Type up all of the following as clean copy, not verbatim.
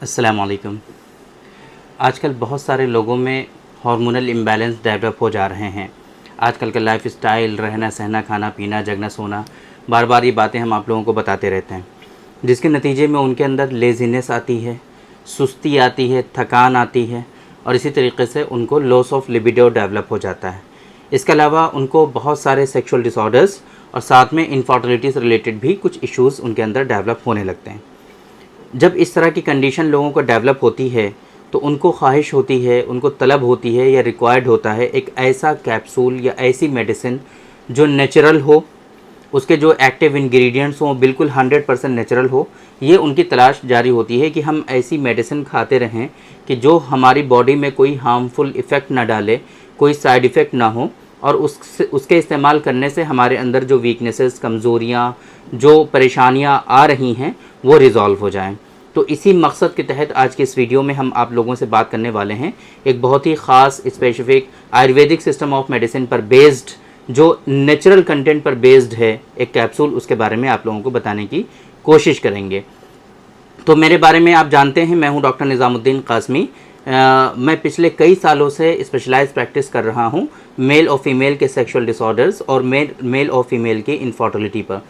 अस्सलाम वालेकुम। आजकल बहुत सारे लोगों में हार्मोनल इम्बैलेंस डेवलप हो जा रहे हैं। आजकल का लाइफ स्टाइल, रहना सहना, खाना पीना, जगना सोना, बार बार ये बातें हम आप लोगों को बताते रहते हैं, जिसके नतीजे में उनके अंदर लेज़ीनेस आती है, सुस्ती आती है, थकान आती है और इसी तरीके से उनको लॉस ऑफ लिबिडो डेवलप हो जाता है। इसके अलावा उनको बहुत सारे सेक्सुअल डिसऑर्डर्स और साथ में इनफर्टिलिटी से रिलेटेड भी कुछ इश्यूज़ उनके अंदर डेवलप होने लगते हैं। जब इस तरह की कंडीशन लोगों को डेवलप होती है तो उनको ख्वाहिश होती है, उनको तलब होती है या रिक्वायर्ड होता है एक ऐसा कैप्सूल या ऐसी मेडिसिन जो नेचुरल हो, उसके जो एक्टिव इंग्रेडिएंट्स हों बिल्कुल 100% नेचुरल हो। ये उनकी तलाश जारी होती है कि हम ऐसी मेडिसिन खाते रहें कि जो हमारी बॉडी में कोई हार्मफुल इफ़ेक्ट ना डाले, कोई साइड इफ़ेक्ट ना हो और उसके इस्तेमाल करने से हमारे अंदर जो वीकनेसेस, कमज़ोरियाँ, जो परेशानियाँ आ रही हैं वो रिज़ॉल्व हो जाएं। तो इसी मकसद के तहत आज के इस वीडियो में हम आप लोगों से बात करने वाले हैं एक बहुत ही ख़ास specific Ayurvedic system of medicine पर बेस्ड, जो नेचुरल कंटेंट पर बेस्ड है एक कैप्सूल, उसके बारे में आप लोगों को बताने की कोशिश करेंगे। तो मेरे बारे में आप जानते हैं, मैं हूं डॉक्टर निज़ामुद्दीन कासमी। मैं पिछले कई सालों से स्पेशलाइज प्रैक्टिस कर रहा हूं मेल और फीमेल के सेक्सुअल डिसऑर्डर्स और मेल और फीमेल की इनफर्टिलिटी पर।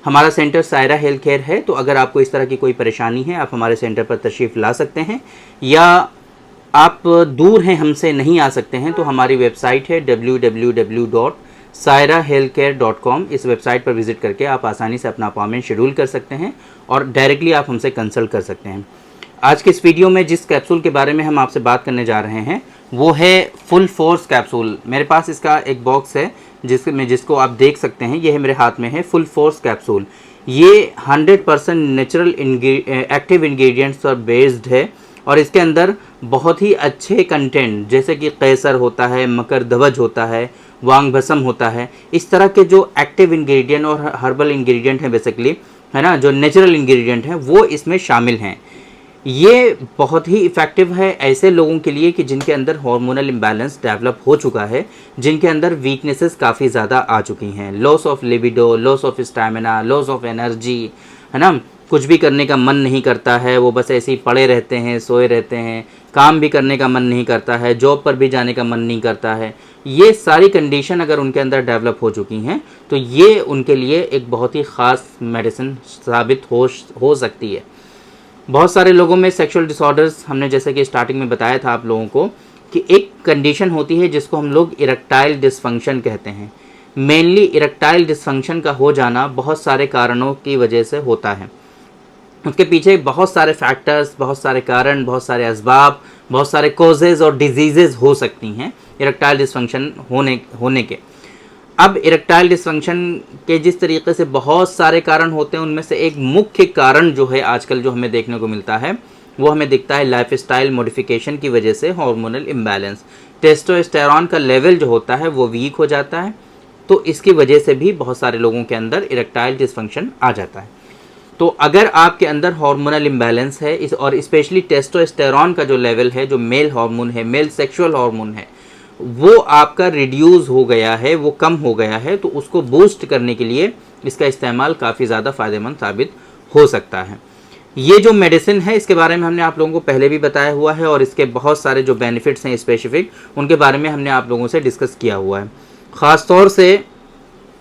हमारा सेंटर सायरा हेल्थ केयर है, तो अगर आपको इस तरह की कोई परेशानी है आप हमारे सेंटर पर तशरीफ़ ला सकते हैं, या आप दूर हैं हमसे नहीं आ सकते हैं तो हमारी वेबसाइट है www.sairahealthcare.com। इस वेबसाइट पर विज़िट करके आप आसानी से अपना अपॉइंटमेंट शेड्यूल कर सकते हैं और डायरेक्टली आप हमसे कंसल्ट कर सकते हैं। आज के इस वीडियो में जिस कैप्सूल के बारे में हम आपसे बात करने जा रहे हैं वो है फुल फोर्स कैप्सूल। मेरे पास इसका एक बॉक्स है जिसको आप देख सकते हैं, ये है मेरे हाथ में है फुल फोर्स कैप्सूल। ये 100% नेचुरल एक्टिव इंग्रेडिएंट्स पर बेस्ड है और इसके अंदर बहुत ही अच्छे कंटेंट जैसे कि केसर होता है, मकरध्वज होता है, वांग भस्म होता है, इस तरह के जो एक्टिव इंग्रेडिएंट और हर्बल इंग्रेडिएंट हैं बेसिकली, है ना, जो नेचुरल इंग्रेडिएंट हैं वो इसमें शामिल हैं। ये बहुत ही इफ़ेक्टिव है ऐसे लोगों के लिए कि जिनके अंदर हार्मोनल इम्बैलेंस डेवलप हो चुका है, जिनके अंदर वीकनेसेस काफ़ी ज़्यादा आ चुकी हैं, loss of libido, loss of stamina, loss of energy, है ना, कुछ भी करने का मन नहीं करता है, वो बस ऐसे ही पड़े रहते हैं, सोए रहते हैं, काम भी करने का मन नहीं करता है, जॉब पर भी जाने का मन नहीं करता है। ये सारी कंडीशन अगर उनके अंदर डेवलप हो चुकी हैं तो ये उनके लिए एक बहुत ही ख़ास मेडिसिन साबित हो सकती है। बहुत सारे लोगों में सेक्सुअल डिसऑर्डर्स, हमने जैसे कि स्टार्टिंग में बताया था आप लोगों को कि एक कंडीशन होती है जिसको हम लोग इरेक्टाइल डिसफंक्शन कहते हैं। मेनली इरेक्टाइल डिसफंक्शन का हो जाना बहुत सारे कारणों की वजह से होता है। उसके पीछे बहुत सारे फैक्टर्स, बहुत सारे कारण, बहुत सारे असबाब, बहुत सारे कॉजेज़ और डिजीज़ेज़ हो सकती हैं इरेक्टाइल डिसफंक्शन होने के। अब इरेक्टाइल डिसफंक्शन के जिस तरीके से बहुत सारे कारण होते हैं, उनमें से एक मुख्य कारण जो है आजकल जो हमें देखने को मिलता है वो हमें दिखता है लाइफस्टाइल मॉडिफिकेशन की वजह से हार्मोनल इम्बैलेंस। टेस्टोस्टेरोन का लेवल जो होता है वो वीक हो जाता है, तो इसकी वजह से भी बहुत सारे लोगों के अंदर इरेक्टाइल डिसफंक्शन आ जाता है। तो अगर आपके अंदर हार्मोनल इम्बैलेंस है और स्पेशली टेस्टोस्टेरोन का जो लेवल है, जो मेल हार्मोन है, मेल सेक्सुअल हार्मोन है, वो आपका रिड्यूस हो गया है, वो कम हो गया है, तो उसको बूस्ट करने के लिए इसका इस्तेमाल काफ़ी ज़्यादा फ़ायदेमंद साबित हो सकता है। ये जो मेडिसिन है इसके बारे में हमने आप लोगों को पहले भी बताया हुआ है और इसके बहुत सारे जो बेनिफिट्स हैं स्पेसिफिक, उनके बारे में हमने आप लोगों से डिस्कस किया हुआ है। ख़ास तौर से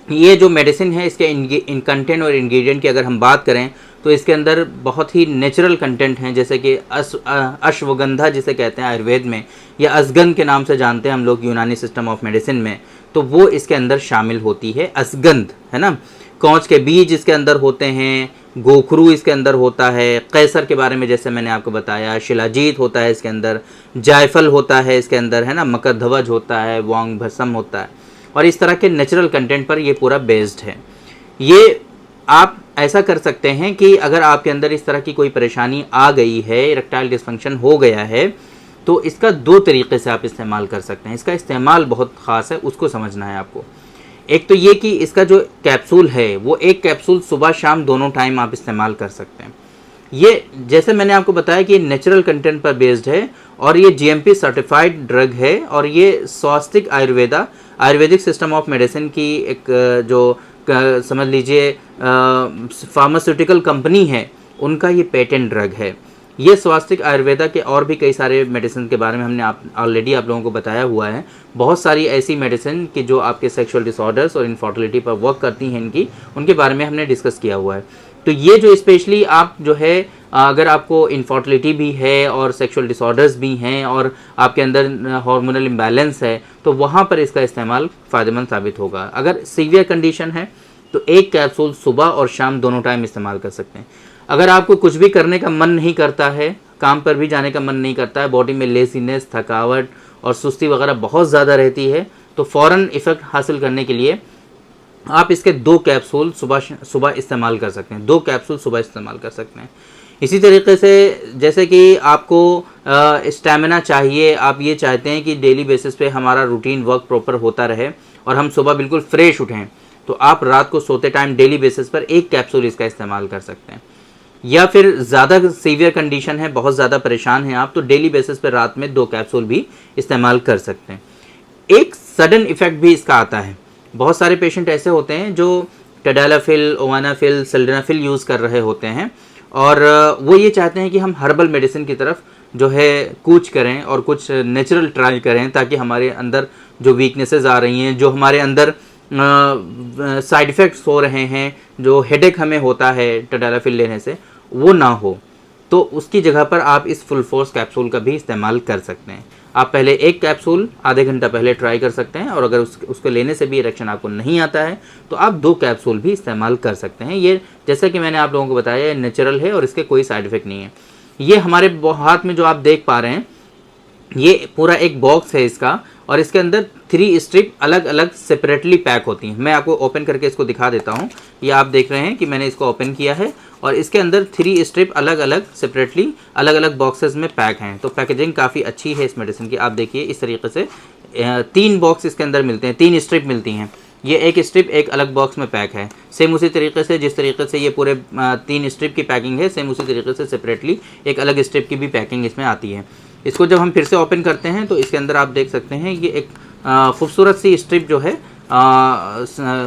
ये जो मेडिसिन है इसके इन कंटेंट और इंग्रेडिएंट की अगर हम बात करें तो इसके अंदर बहुत ही नेचुरल कंटेंट हैं, जैसे कि अश्वगंधा जिसे कहते हैं आयुर्वेद में, या असगंध के नाम से जानते हैं हम लोग यूनानी सिस्टम ऑफ मेडिसिन में, तो वो इसके अंदर शामिल होती है असगंध, है ना। कौच के बीज इसके अंदर होते हैं, गोखरू इसके अंदर होता है, कैसर के बारे में जैसे मैंने आपको बताया, शिलाजीत होता है इसके अंदर, जायफल होता है इसके अंदर, है ना, मकरध्वज होता है, वांग भस्म होता है, और इस तरह के नेचुरल कंटेंट पर ये पूरा बेस्ड है। ये आप ऐसा कर सकते हैं कि अगर आपके अंदर इस तरह की कोई परेशानी आ गई है, इरेक्टाइल डिसफंक्शन हो गया है, तो इसका दो तरीके से आप इस्तेमाल कर सकते हैं। इसका इस्तेमाल बहुत ख़ास है, उसको समझना है आपको। एक तो ये कि इसका जो कैप्सूल है वो एक कैप्सूल सुबह शाम दोनों टाइम आप इस्तेमाल कर सकते हैं। ये जैसे मैंने आपको बताया कि नेचुरल कंटेंट पर बेस्ड है और ये जीएमपी सर्टिफाइड ड्रग है और ये स्वास्तिक आयुर्वेदिक सिस्टम ऑफ मेडिसिन की एक जो समझ लीजिए फार्मास्यूटिकल कंपनी है, उनका ये पेटेंट ड्रग है। ये स्वास्तिक आयुर्वेदा के और भी कई सारे मेडिसिन के बारे में हमने ऑलरेडी आप लोगों को बताया हुआ है। बहुत सारी ऐसी मेडिसिन कि जो आपके सेक्सुअल डिसऑर्डर्स और इनफर्टिलिटी पर वर्क करती हैं उनके बारे में हमने डिस्कस किया हुआ है। तो ये जो स्पेशली आप जो है अगर आपको इनफर्टिलिटी भी है और सेक्सुअल डिसऑर्डर्स भी हैं और आपके अंदर हार्मोनल इम्बैलेंस है, तो वहाँ पर इसका इस्तेमाल फ़ायदेमंद साबित होगा। अगर सीवियर कंडीशन है तो एक कैप्सूल सुबह और शाम दोनों टाइम इस्तेमाल कर सकते हैं। अगर आपको कुछ भी करने का मन नहीं करता है, काम पर भी जाने का मन नहीं करता है, बॉडी में लेजीनेस, थकावट और सुस्ती वगैरह बहुत ज़्यादा रहती है, तो फ़ौरन इफ़ेक्ट हासिल करने के लिए आप इसके 2 कैप्सूल सुबह इस्तेमाल कर सकते हैं। 2 कैप्सूल सुबह इस्तेमाल कर सकते हैं। इसी तरीके से जैसे कि आपको स्टैमिना चाहिए, आप ये चाहते हैं कि डेली बेसिस पे हमारा रूटीन वर्क प्रॉपर होता रहे और हम सुबह बिल्कुल फ्रेश उठें, तो आप रात को सोते टाइम डेली बेसिस पर 1 कैप्सूल इसका इस्तेमाल कर सकते हैं। या फिर ज़्यादा सीवियर कंडीशन है, बहुत ज़्यादा परेशान हैं आप, तो डेली बेसिस पर रात में 2 कैप्सूल भी इस्तेमाल कर सकते हैं। एक सडन इफ़ेक्ट भी इसका आता है। बहुत सारे पेशेंट ऐसे होते हैं जो टैडलाफिल, ओवानाफिल, सिल्डेनाफिल यूज़ कर रहे होते हैं और वो ये चाहते हैं कि हम हर्बल मेडिसिन की तरफ जो है कूच करें और कुछ नेचुरल ट्राई करें, ताकि हमारे अंदर जो वीकनेसेस आ रही हैं, जो हमारे अंदर साइड इफ़ेक्ट्स हो रहे हैं, जो हेडेक हमें होता है टैडलाफिल लेने से, वो ना हो, तो उसकी जगह पर आप इस फुल फोर्स कैप्सूल का भी इस्तेमाल कर सकते हैं। आप पहले 1 कैप्सूल आधे घंटा पहले ट्राई कर सकते हैं और अगर उसको लेने से भी इरेक्शन आपको नहीं आता है तो आप 2 कैप्सूल भी इस्तेमाल कर सकते हैं। ये जैसे कि मैंने आप लोगों को बताया, नेचुरल है और इसके कोई साइड इफ़ेक्ट नहीं है। ये हमारे हाथ में जो आप देख पा रहे हैं, ये पूरा एक बॉक्स है इसका और इसके अंदर 3 स्ट्रिप अलग अलग सेपरेटली पैक होती हैं। मैं आपको ओपन करके इसको दिखा देता हूँ। ये आप देख रहे हैं कि मैंने इसको ओपन किया है और इसके अंदर 3 स्ट्रिप अलग अलग सेपरेटली अलग अलग बॉक्सेस में पैक हैं। तो पैकेजिंग काफ़ी अच्छी है इस मेडिसिन की। आप देखिए इस तरीके से 3 बॉक्स इसके अंदर मिलते हैं, 3 स्ट्रिप मिलती हैं। ये एक स्ट्रिप एक अलग बॉक्स में पैक है। सेम उसी तरीके से जिस तरीके से ये पूरे 3 स्ट्रिप की पैकिंग है, सेम उसी तरीके से सेपरेटली एक अलग स्ट्रिप की भी पैकिंग इसमें आती है। इसको जब हम फिर से ओपन करते हैं तो इसके अंदर आप देख सकते हैं ये एक खूबसूरत सी स्ट्रिप जो है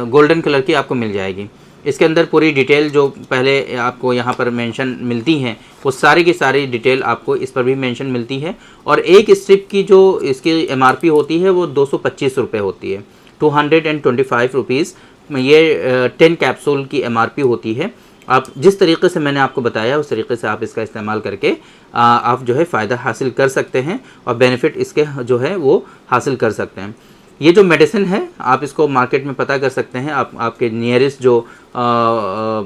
गोल्डन कलर की आपको मिल जाएगी। इसके अंदर पूरी डिटेल जो पहले आपको यहाँ पर मेंशन मिलती हैं, वो सारी की सारी डिटेल आपको इस पर भी मेंशन मिलती है। और एक स्ट्रिप की जो इसकी MRP होती है वो 225 रुपये होती है, 225 रुपीज़। ये 10 कैप्सूल की MRP होती है। आप जिस तरीके से मैंने आपको बताया उस तरीके से आप इसका इस्तेमाल करके आप जो है फ़ायदा हासिल कर सकते हैं और बेनिफिट इसके जो है वो हासिल कर सकते हैं। ये जो मेडिसिन है आप इसको मार्केट में पता कर सकते हैं। आप आपके नियरेस्ट जो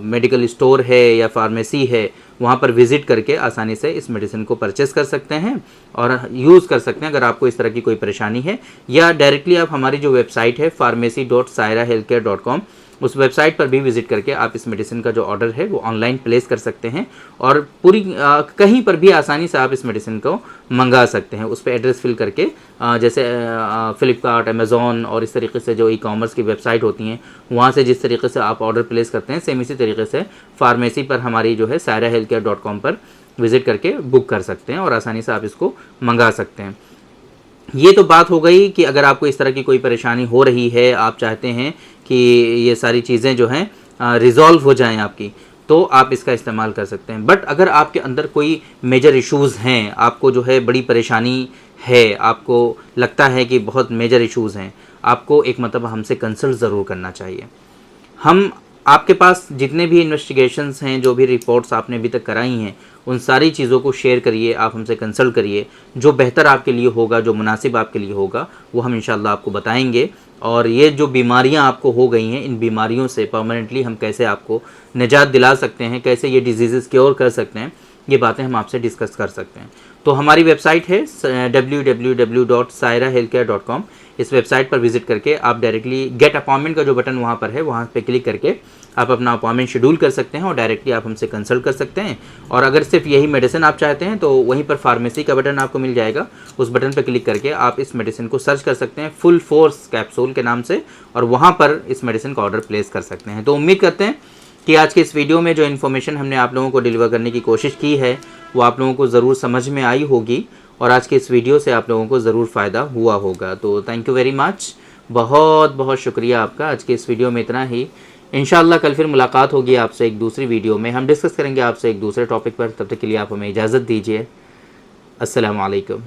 मेडिकल स्टोर है या फार्मेसी है वहाँ पर विज़िट करके आसानी से इस मेडिसिन को परचेस कर सकते हैं और यूज़ कर सकते हैं अगर आपको इस तरह की कोई परेशानी है। या डायरेक्टली आप हमारी जो वेबसाइट है pharmacy.sairahealthcare.com, उस वेबसाइट पर भी विज़िट करके आप इस मेडिसिन का जो ऑर्डर है वो ऑनलाइन प्लेस कर सकते हैं और पूरी कहीं पर भी आसानी से आप इस मेडिसिन को मंगा सकते हैं। उस पर एड्रेस फिल करके जैसे फ्लिपकार्ट, अमेज़ॉन और इस तरीके से जो ई-कॉमर्स की वेबसाइट होती हैं वहाँ से जिस तरीके से आप ऑर्डर प्लेस करते हैं, सेम इसी तरीके से फार्मेसी पर हमारी जो है sairahealthcare.com पर विज़िट करके बुक कर सकते हैं और आसानी से आप इसको मंगा सकते हैं। ये तो बात हो गई कि अगर आपको इस तरह की कोई परेशानी हो रही है, आप चाहते हैं कि ये सारी चीज़ें जो हैं रिज़ॉल्व हो जाएं आपकी, तो आप इसका इस्तेमाल कर सकते हैं। बट अगर आपके अंदर कोई मेजर इश्यूज़ हैं, आपको जो है बड़ी परेशानी है, आपको लगता है कि बहुत मेजर इश्यूज़ हैं, आपको एक मतलब हमसे कंसल्ट ज़रूर करना चाहिए। हम आपके पास जितने भी इन्वेस्टिगेशंस हैं, जो भी रिपोर्ट्स आपने अभी तक कराई हैं, उन सारी चीज़ों को शेयर करिए, आप हमसे कंसल्ट करिए। जो बेहतर आपके लिए होगा, जो मुनासिब आपके लिए होगा, वो हम इंशाल्लाह आपको बताएंगे। और ये जो बीमारियां आपको हो गई हैं, इन बीमारियों से परमानेंटली हम कैसे आपको निजात दिला सकते हैं, कैसे ये डिजीज़ क्योर कर सकते हैं, ये बातें हम आपसे डिस्कस कर सकते हैं। तो हमारी वेबसाइट है www.sairahealthcare.com। इस वेबसाइट पर विजिट करके आप डायरेक्टली गेट अपॉइंटमेंट का जो बटन वहाँ पर है, वहाँ पे क्लिक करके आप अपना अपॉइंटमेंट शेड्यूल कर सकते हैं और डायरेक्टली आप हमसे कंसल्ट कर सकते हैं। और अगर सिर्फ यही मेडिसिन आप चाहते हैं तो वहीं पर फार्मेसी का बटन आपको मिल जाएगा, उस बटन पर क्लिक करके आप इस मेडिसिन को सर्च कर सकते हैं फुल फोर्स कैप्सूल के नाम से, और वहाँ पर इस मेडिसिन का ऑर्डर प्लेस कर सकते हैं। तो उम्मीद करते हैं कि आज के इस वीडियो में जो इन्फॉर्मेशन हमने आप लोगों को डिलीवर करने की कोशिश की है वो आप लोगों को ज़रूर समझ में आई होगी और आज के इस वीडियो से आप लोगों को ज़रूर फ़ायदा हुआ होगा। तो थैंक यू वेरी मच, बहुत बहुत शुक्रिया आपका। आज के इस वीडियो में इतना ही। इंशाअल्लाह कल फिर मुलाकात होगी आपसे एक दूसरी वीडियो में, हम डिस्कस करेंगे आपसे एक दूसरे टॉपिक पर। तब तक के लिए आप हमें इजाज़त दीजिए। अस्सलामु अलैकुम।